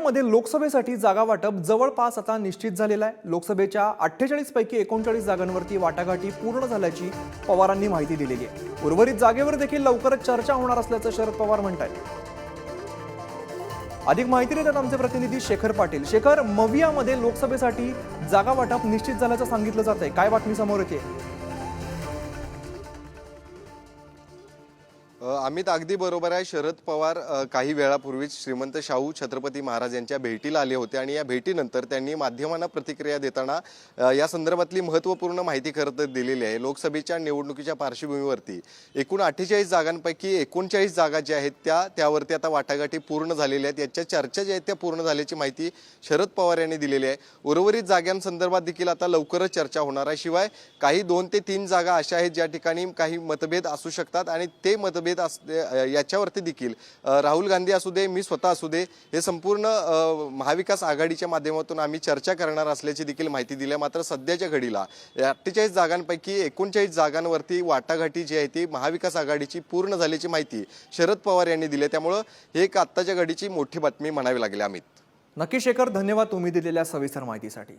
मध्यवर्तीमध्ये लोकसभेसाठी जागा वाटप जवळपास आता निश्चित झालेलं आहे। लोकसभेच्या 48 पैकी 39 जागांवरती वाटाघाटी पूर्ण झाल्याची पवारांनी माहिती दिलेली आहे। उर्वरित जागेवर देखील लवकरच चर्चा होणार असल्याचं शरद पवार म्हणतात। अधिक माहिती देतात आमचे प्रतिनिधी शेखर पाटील। शेखर, मवियामध्ये लोकसभेसाठी जागा वाटप निश्चित झाल्याचं सांगितलं जात आहे, काय बातमी समोर येते? अमित, अगदी बरोबर आहे। शरद पवार काही वेळापूर्वीच श्रीमंत शाहू छत्रपती महाराज यांच्या भेटीला आले होते आणि या भेटीनंतर त्यांनी माध्यमांना प्रतिक्रिया देताना या संदर्भातली महत्त्वपूर्ण माहिती खरं दिलेली आहे। लोकसभेच्या निवडणुकीच्या पार्श्वभूमीवरती एकूण 48 जागांपैकी 39 जागा ज्या आहेत त्यावरती आता वाटाघाटी पूर्ण झालेल्या आहेत। याच्या चर्चा ज्या आहेत त्या पूर्ण झाल्याची माहिती शरद पवार यांनी दिलेली आहे। उर्वरित जागांसंदर्भात देखील आता लवकरच चर्चा होणार आहे। शिवाय काही 2 ते 3 जागा अशा आहेत ज्या ठिकाणी काही मतभेद असू शकतात आणि ते मतभेद याच्यावरती देखील राहुल गांधी असू दे, मी स्वतः असू दे, हे संपूर्ण महाविकास आघाडीच्या माध्यमातून आम्ही चर्चा करणार असल्याची देखील माहिती दिली आहे। मात्र सध्याच्या घडीला 48 जागांपैकी 39 जागांवरती वाटाघाटी जी आहे ती महाविकास आघाडीची पूर्ण झाल्याची माहिती शरद पवार यांनी दिली आहे। त्यामुळे हे एक आत्ताच्या घडीची मोठी बातमी म्हणावी लागेल। अमित, नक्की शेखर, धन्यवाद तुम्ही दिलेल्या सविस्तर माहितीसाठी।